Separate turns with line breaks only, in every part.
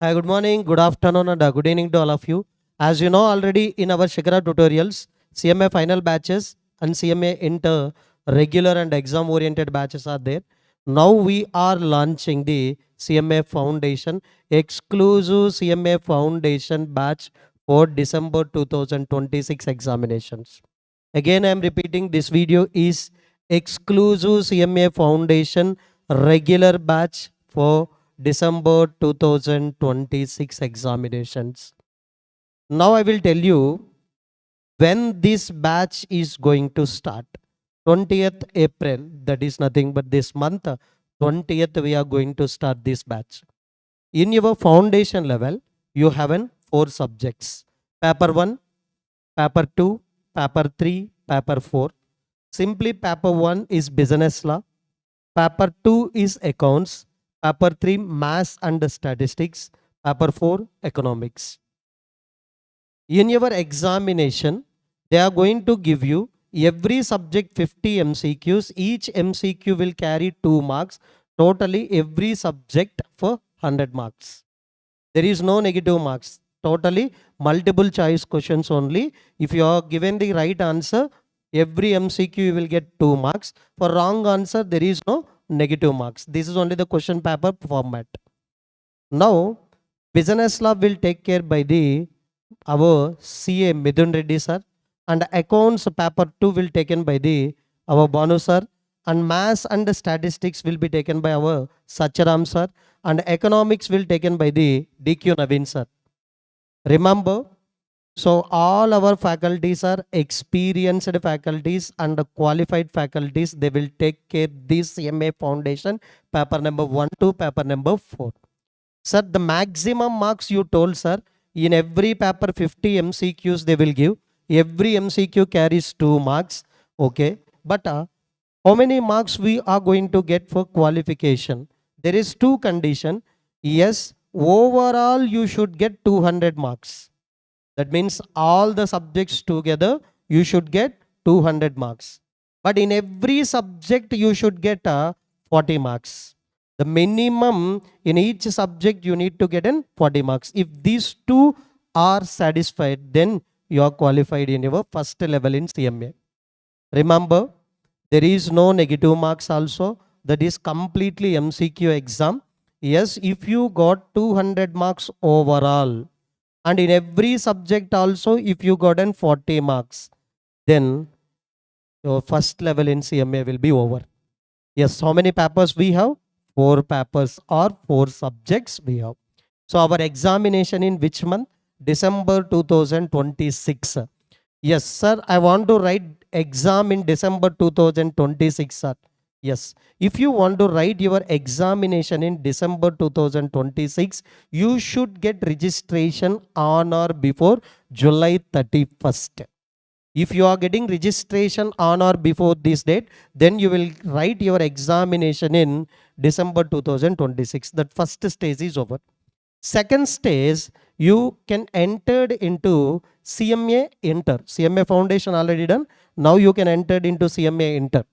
Hi, good morning, good afternoon, and good evening to all of you. As you know already in our Shikhara tutorials, CMA final batches and CMA inter regular and exam oriented batches are there. Now we are launching the CMA Foundation, exclusive CMA Foundation batch for December 2026 examinations. Again, I am repeating, this video is exclusive CMA Foundation regular batch for December 2026 examinations. Now I will tell you when this batch is going to start. 20th April, that is nothing but this month, 20th we are going to start this batch. In your foundation level, you have 4 subjects. Paper 1, Paper 2, Paper 3, Paper 4. Simply Paper 1 is business law. Paper 2 is accounts. Paper 3 maths and statistics. Paper 4 economics. In your examination, they are going to give you every subject 50 MCQs. Each MCQ will carry 2 marks. Totally every subject for 100 marks. There is no negative marks. Totally multiple choice questions only. If you are given the right answer, every MCQ you will get 2 marks. For wrong answer, there is no negative marks. This is only the question paper format. Now, business law will take care by the our CA Midun Reddy sir, and accounts paper 2 will taken by the our Banu sir, and maths and statistics will be taken by our Sacharam sir, and economics will taken by the DQ Naveen sir. Remember, so all our faculties are experienced faculties and qualified faculties. They will take care this CMA foundation paper number 1 to paper number 4. Sir, the maximum marks you told, sir, in every paper 50 MCQs they will give. Every MCQ carries 2 marks. Okay. But how many marks we are going to get for qualification? There is 2 condition. Yes, overall you should get 200 marks. That means all the subjects together you should get 200 marks. But in every subject you should get 40 marks. The minimum in each subject you need to get 40 marks. If these 2 are satisfied, then you are qualified in your first level in CMA. Remember, there is no negative marks also. That is completely MCQ exam. Yes, if you got 200 marks overall, and in every subject also if you got 40 marks, then your first level in CMA will be over. Yes, how many papers we have? 4 papers or 4 subjects we have. So our examination in which month? December 2026. Yes, sir, I want to write exam in December 2026, sir. Yes, if you want to write your examination in December 2026, you should get registration on or before July 31st. If you are getting registration on or before this date, then you will write your examination in December 2026. That first stage is over. Second stage, you can enter into CMA Inter. CMA Foundation already done. Now you can enter into CMA Inter.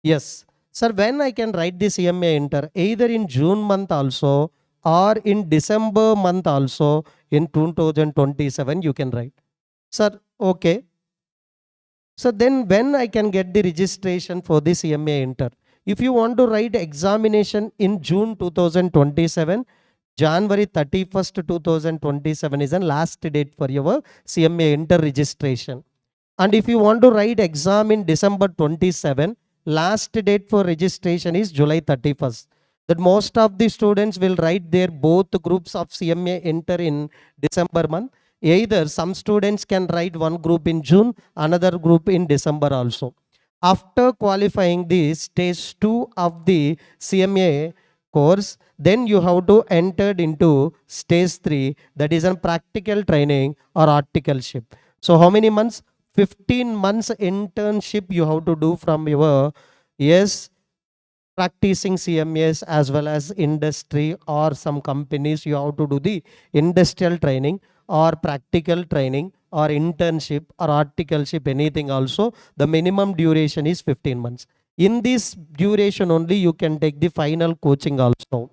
Yes. Sir, when I can write the CMA Inter? Either in June month also or in December month also in 2027 you can write. Sir, okay. So then when I can get the registration for the CMA Inter? If you want to write examination in June 2027, January 31st, 2027 is the last date for your CMA Inter registration. And if you want to write exam in December 27, last date for registration is July 31st. That most of the students will write their both groups of CMA Inter in December month. Either some students can write one group in June, another group in December also. After qualifying the stage 2 of the CMA course, then you have to enter into stage 3, that is a practical training or articleship. So how many months? 15 months internship you have to do from your, yes, practicing CMAs as well as industry or some companies. You have to do the industrial training or practical training or internship or articleship, anything also. The minimum duration is 15 months. In this duration only you can take the final coaching also.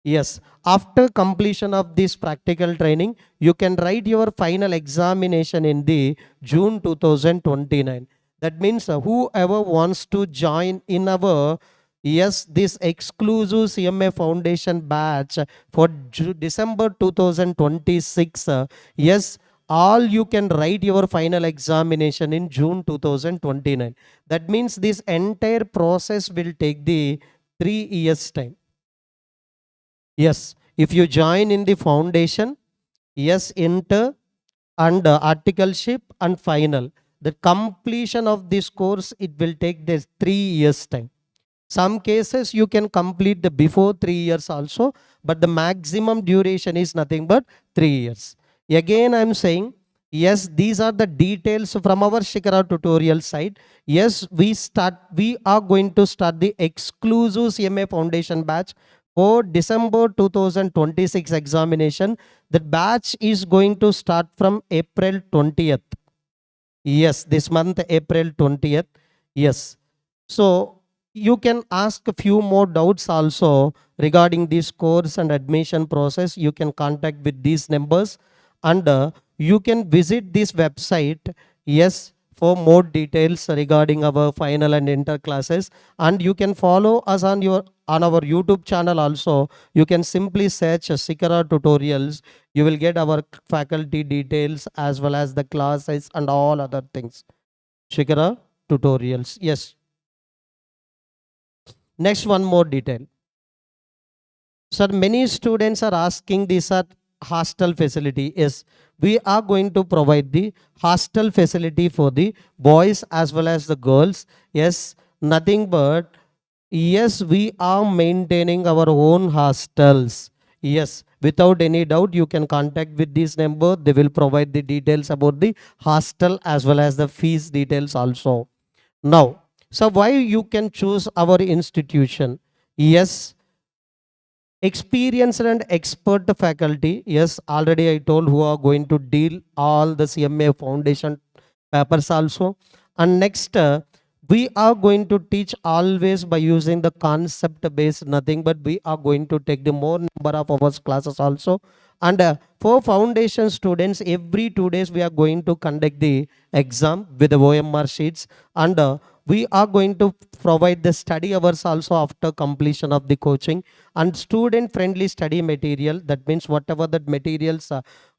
Yes, after completion of this practical training, you can write your final examination in the June 2029. That means whoever wants to join in our, yes, this exclusive CMA Foundation batch for December 2026, yes, all you can write your final examination in June 2029. That means this entire process will take the 3 years time. Yes, if you join in the foundation, yes, inter and articleship and final, the completion of this course, it will take this 3 years time. Some cases you can complete the before 3 years also, but the maximum duration is nothing but 3 years. Again, I'm saying, yes, these are the details from our Shikhara tutorial side. Yes, we are going to start the exclusive CMA Foundation batch for December 2026 examination. The batch is going to start from April 20th. Yes, this month, April 20th. Yes. So you can ask a few more doubts also regarding this course and admission process. You can contact with these numbers, and you can visit this website, yes, for more details regarding our final and inter classes. And you can follow us on our YouTube channel also. You can simply search Shikhara tutorials. You will get our faculty details as well as the classes and all other things. Shikhara tutorials. Yes. Next, one more detail. Sir, many students are asking this at hostel facility. Yes, we are going to provide the hostel facility for the boys as well as the girls. Yes, nothing but, yes, we are maintaining our own hostels. Yes, without any doubt, you can contact with this number. They will provide the details about the hostel as well as the fees details also. Now, so why you can choose our institution? Yes, experienced and expert faculty, yes, already I told, who are going to deal all the CMA foundation papers also. And next, we are going to teach always by using the concept based, nothing but we are going to take the more number of hours classes also. And for foundation students, every 2 days we are going to conduct the exam with the OMR sheets. And we are going to provide the study hours also after completion of the coaching, and student friendly study material. That means whatever the materials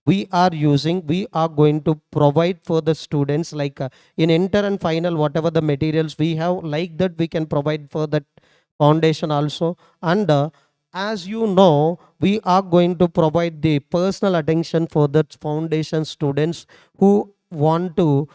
we are using, we are going to provide for the students, like in inter and final, whatever the materials we have, like that we can provide for that foundation also. And as you know, we are going to provide the personal attention for the foundation students who want to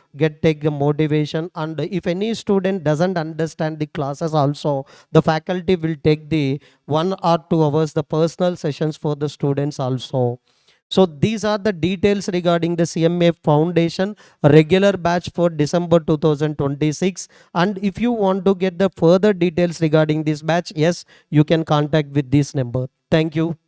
take the motivation. And if any student doesn't understand the classes also, the faculty will take the 1 or 2 hours the personal sessions for the students also. So these are the details regarding the CMA Foundation regular batch for December 2026. And if you want to get the further details regarding this batch, yes, you can contact with this number. Thank you.